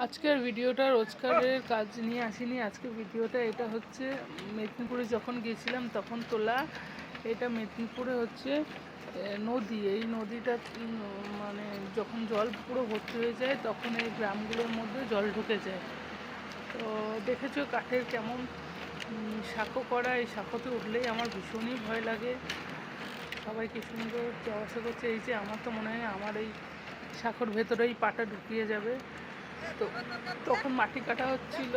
আজকের ভিডিওটা রোজকারের কাজ নিয়ে আসিনি। আজকের ভিডিওটা এটা হচ্ছে মেদিনীপুরে যখন গিয়েছিলাম তখন তোলা। এটা মেদিনীপুরে হচ্ছে নদী। এই নদীটা মানে যখন জল পুরো ভর্তি হয়ে যায় তখন এই গ্রামগুলোর মধ্যে জল ঢুকে যায়। তো দেখেছো কাঠের কেমন সাঁকো করা। এই সাঁকোতে উঠলেই আমার ভীষণই ভয় লাগে। সবাই কি সুন্দর যাওয়া আসা করছে। এই যে আমার তো মনে হয় আমার এই সাঁকোর ভেতরেই পাটা ঢুকিয়ে যাবে। তো তখন মাটি কাটা হচ্ছিল,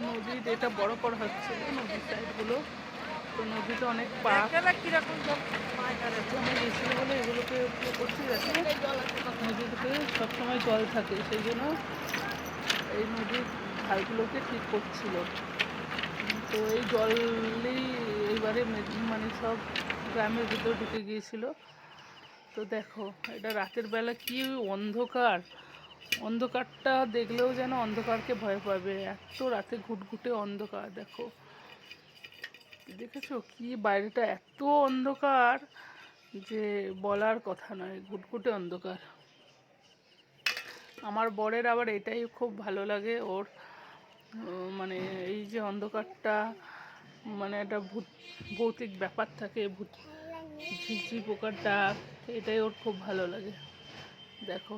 নদীর এটা বড় করা হচ্ছিল নদীর সাইডগুলো। তো নদীতে অনেক পাক কীরকম জমে গিয়েছিল বলে এগুলোকে করছে যাতে নদীতে সবসময় জল থাকে, সেই জন্য এই নদীর ধারগুলোকে ঠিক করছিল। তো এই জলই এইবারে মানে সব গ্রামের ভিতর ঢুকে গিয়েছিল। তো দেখো এটা রাতের বেলা কি অন্ধকার, অন্ধকারটা দেখলেও যেন অন্ধকারকে ভয় পাবে, এত রাতে ঘুটঘুটে অন্ধকার। দেখো দেখেছো কি বাইরেটা এত অন্ধকার যে বলার কথা নয়, ঘুটঘুটে অন্ধকার। আমার বরের আবার এটাই খুব ভালো লাগে, ওর মানে এই যে অন্ধকারটা, মানে একটা ভৌতিক ব্যাপার থাকে, ঝিঝি পোকার ডাক, এটাই ওর খুব ভালো লাগে। দেখো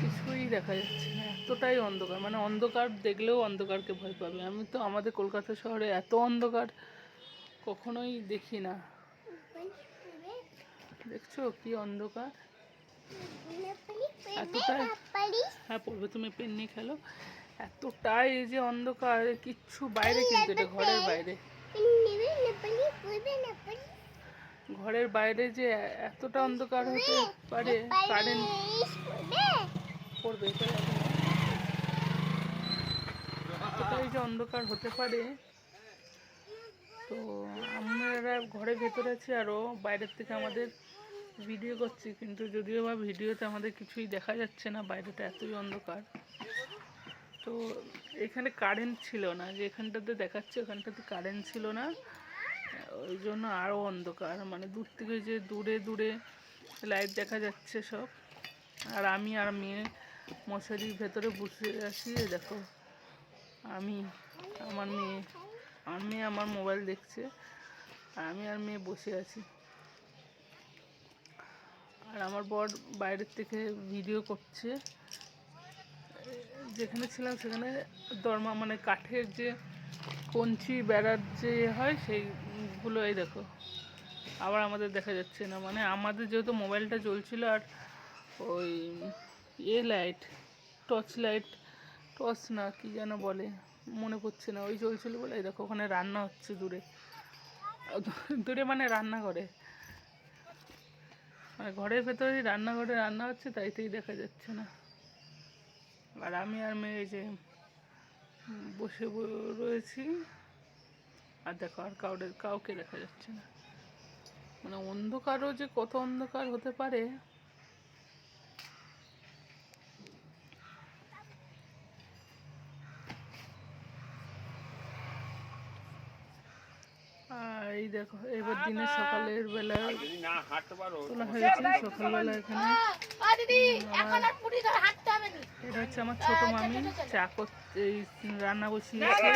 কিছুই দেখা যাচ্ছে না, এতটাই অন্ধকার, মানে অন্ধকার দেখলেও অন্ধকারকে ভয় পাবে। আমি তো আমাদের কলকাতা শহরে এত অন্ধকার কখনোই দেখি না। দেখছো কি অন্ধকার, এতটাই। হ্যাঁ পড়বে, তুমি পেন নিয়ে খেলো। এতটাই এই যে অন্ধকার, কিচ্ছু বাইরে, কিন্তু এটা ঘরের বাইরে, ঘরের বাইরে যে এতটা অন্ধকার হতে পারে। কারেন্ট পড়বে, এতটাই যে অন্ধকার হতে পারে। তো আমরা ঘরের ভেতরে আছি, আরও বাইরের থেকে আমাদের ভিডিও করছি, কিন্তু যদিও বা ভিডিওতে আমাদের কিছুই দেখা যাচ্ছে না, বাইরেটা এতই অন্ধকার। তো এখানে কারেন্ট ছিল না, যে এখানটাতে দেখাচ্ছে ওখানটাতে কারেন্ট ছিল না, ওই জন্য আরও অন্ধকার। মানে দূর থেকে যে দূরে দূরে লাইট দেখা যাচ্ছে সব। আর আমি আর মেয়ে মশারির ভেতরে বসে আছি। দেখো আমি, আমার মেয়ে আমার মোবাইল দেখছে, আর আমি আর মেয়ে বসে আছি। আর আমার বর বাইরের থেকে ভিডিও করছে। যেখানে ছিলাম সেখানে দরমা, মানে কাঠের যে কঞ্চি বেড়ার যে হয় সেইগুলো, এই দেখো আবার আমাদের দেখা যাচ্ছে না। মানে আমাদের যেহেতু মোবাইলটা চলছিল, আর ওই লাইট, টর্চ লাইট, টর্চ না কি যেন বলে মনে পড়ছে না, ওই চলছিল বলে। এই দেখো ওখানে রান্না হচ্ছে দূরে দূরে, মানে রান্নাঘরে, মানে ঘরের ভেতরে রান্নাঘরে রান্না হচ্ছে, তাইতেই দেখা যাচ্ছে না। আর আমি আর মেয়ে যে বসে রয়েছি, আর দেখো আর কাউকে দেখা যাচ্ছে না। মানে অন্ধকারও যে কত অন্ধকার হতে পারে। আর এই দেখো এবার দিনে সকালের বেলা তোলা হয়েছে, সকালবেলা এখানে এটা হচ্ছে আমার ছোট মামি চা করতে, রান্না বসিয়েছে।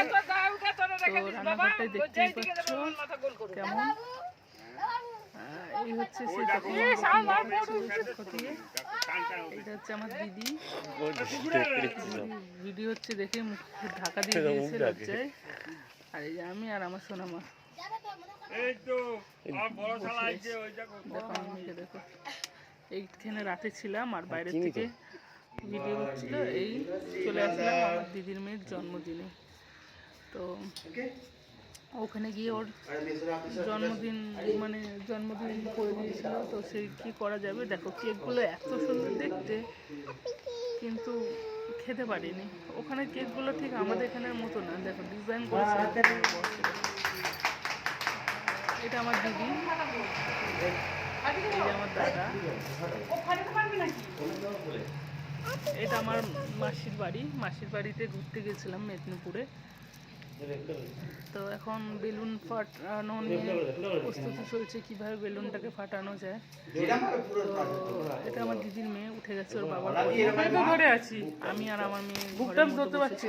তো রান্নাঘরটাই দেখতেই পাচ্ছ কেমন। এই হচ্ছে সেই এটা হচ্ছে আমার দিদি। দিদি হচ্ছে দেখে মুখে ঢাকা দিয়ে দিয়েছে লজ্জায়। আর এই যে আমি আর আমার সোনামা। দেখো মেয়েকে দেখো, এইখানে রাতে ছিলাম আর বাইরের থেকে ভিডিও করছিল। এই চলে আসলাম আমার দিদির মেয়ের জন্মদিনে। তো ওখানে গিয়ে ওর জন্মদিন, মানে জন্মদিন করে দিয়েছিল। তো সেই কী করা যাবে, দেখো কেকগুলো এত সুন্দর দেখতে, কিন্তু খেতে পারিনি। ওখানে কেকগুলো ঠিক আমাদের এখানের মতো না, দেখো ডিজাইন করেছে। এটা আমার দিদি, এই যে আমার দাদা, এটা আমার মাসির বাড়ি। মাসির বাড়িতে ঘুরতে গেছিলাম মেদিনীপুরে। তো এখন বেলুন ফাটানো নিয়ে প্রস্তুতি চলছে, কিভাবে বেলুনটাকে ফাটানো যায়। তো এটা আমার দিদির মেয়ে উঠে গেছে ওর বাবার ধরে আছি আমি, আর আমার মেয়ে বুকটা ধরতে পারছি।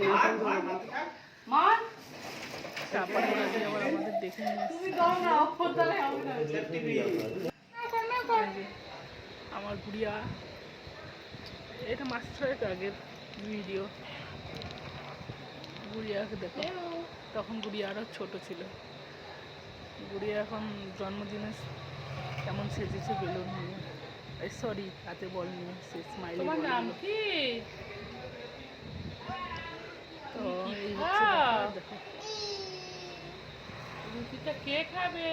তারপরে আবার আমাদের দেখে নিয়ে আমার গুড়িয়া, এটা মাস 6 আগের ভিডিও। গুড়িয়াকে দেখো, তখন গুড়িয়া আরও ছোট ছিল। গুড়িয়া এখন জন্মদিনে কেমন সেজেছে বেলুন নিয়ে, সরি হাতে বল নিয়ে, সে স্মাইল। তোমার নাম কি? তো এই হচ্ছে দেখো, রুটিটা কে খাবে?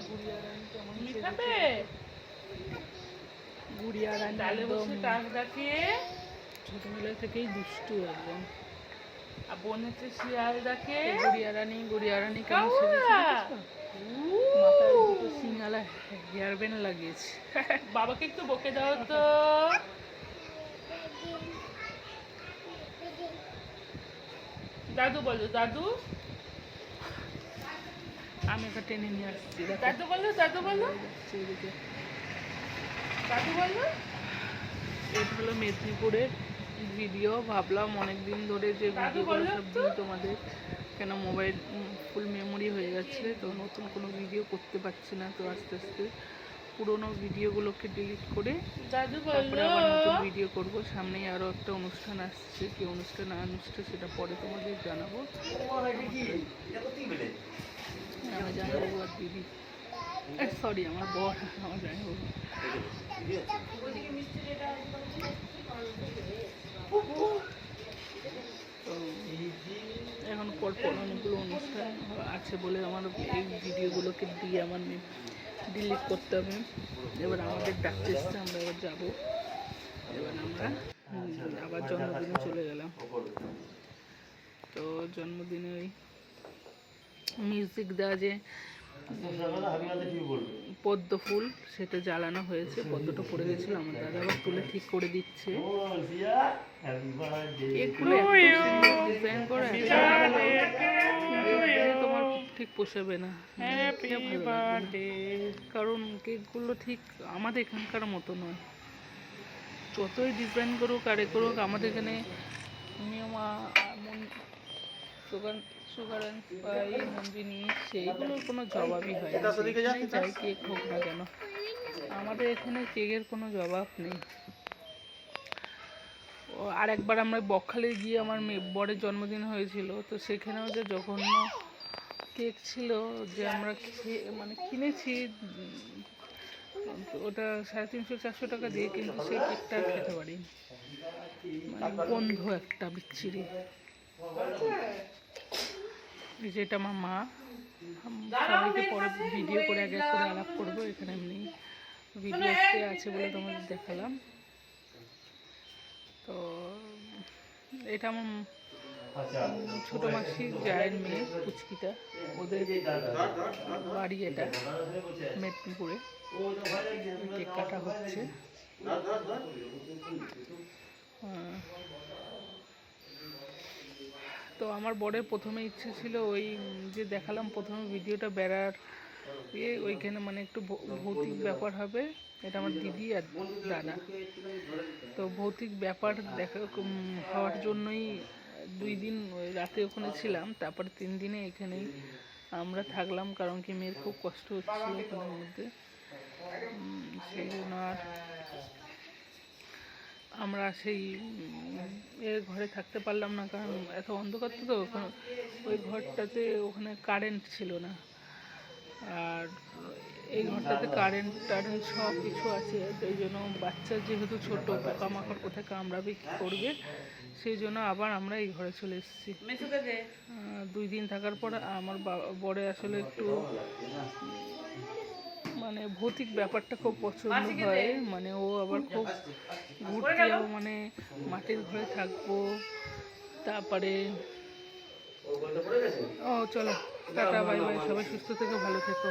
গুড়িয়া রানী কেমন খাবে? গুড়িয়া রানী একদম ছোটবেলা থেকেই দুষ্টু একদম। আর বোন হচ্ছে শিয়াল ডাকে গুড়িয়া রানী কেমন সেজেছে, মাথায় দুটো সিঙ্গালা হেয়ার ব্যান্ড লাগিয়েছে। বাবাকে একটু বকে দাও তো। দাদু বলো, দাদু। আমি ওকে টেনে নিয়ে আসছি। দাদু বলো, দাদু বলো, দাদু বলো। এটা হলো মেদিনীপুরের ভিডিও। ভাবলাম অনেকদিন ধরে যে ভিডিওগুলো সব দিই তোমাদের, কেন মোবাইল ফুল মেমোরি হয়ে যাচ্ছে, তো নতুন কোনো ভিডিও করতে পারছি না। তো আস্তে আস্তে পুরোনো ভিডিওগুলোকে ডিলিট করে তারপরে আবার নতুন ভিডিও করব। সামনেই আরও একটা অনুষ্ঠান আসছে, কি অনুষ্ঠান না অনুষ্ঠান সেটা পরে তোমাদের জানাবো। আমি জানাবো আর দিদি, সরি আমার বর, আমার জানাবো। তো এখন পরপর অনেকগুলো অনুষ্ঠান আছে বলে আমার এই ভিডিওগুলোকে দিয়ে আমার ডিলিট করতে হবে। এবার আমাদের ডাকতে এসছে, আমরা এবার যাবো। এবার আমরা আবার জন্মদিনে চলে গেলাম। তো জন্মদিনে ওই মিউজিক দেওয়া যে পদ্ম ফুল সেটা জ্বালানো হয়েছে, পদ্মটা পড়ে গেছিলো, আমার দাদা আবার তুলে ঠিক করে দিচ্ছে। তোমার ঠিক পোষাবে না, কারণ কেকগুলো ঠিক আমাদের এখানকার মতো নয়। যতই ডিজাইন করুক আর এ করুক, আমাদের এখানে সুগার অ্যান্ড স্পাইস নন্দিনী সেইগুলোর কোনো জবাবই হয় না, যাই কেক হোক না কেন। আমাদের এখানে কেকের কোনো জবাব নেই। আর একবার আমরা বকখালি গিয়ে আমার বরের জন্মদিন হয়েছিল, তো সেখানেও যে জঘন্য কেক ছিল যে আমরা কিনেছি ওটা 350-400 টাকা দিয়ে, কিন্তু সেই কেকটা খেতে পারি, গন্ধ একটা বিচ্ছিরি। যেটা আমার মা, সবাইকে পরে ভিডিও করে এক এক করে আলাপ করবো, এখানে এমনি ভিডিওতে আছে বলে তোমাদের দেখালাম। তো এটা আমার ছোটো মাসির জায়ের মেয়ে পুচকিটা, ওদের বাড়ি এটা মেদিনীপুরে। কেক কাটা হচ্ছে। তো আমার বরের প্রথমে ইচ্ছে ছিল ওই যে দেখালাম প্রথমে ভিডিওটা, বেড়ার ওইখানে একটু ভৌতিক ব্যাপার হবে। এটা আমার দিদি আর দাদা। তো ভৌতিক ব্যাপার হওয়ার জন্যই 2 দিন রাতে ওখানে ছিলাম, তারপর 3 দিনে এখানেই আমরা থাকলাম, কারণ কি মেয়ের খুব কষ্ট হচ্ছিল ওখানের মধ্যে। সেই জন্য আর আমরা সেই এর ঘরে থাকতে পারলাম না, কারণ এত অন্ধকার তো ওই ঘরটাতে ওখানে কারেন্ট ছিল না। আর এই ঘরটাতে কারেন্ট সব কিছু আছে, সেই জন্য বাচ্চা যেহেতু ছোট, পোকামাকড় কোথায় কামড়াবে কী করবে, সেই জন্য আবার আমরা এই ঘরে চলে এসেছি। 2 দিন থাকার পর আমার বরে আসলে একটু ভৌতিক ব্যাপারটা খুব পছন্দ হয়। ও আবার খুব ঘুরতে যাবো, মাটির ঘরে থাকবো, তারপরে চলো টাটা বাই বাই, সবাই সুস্থ থেকো, ভালো থেকো।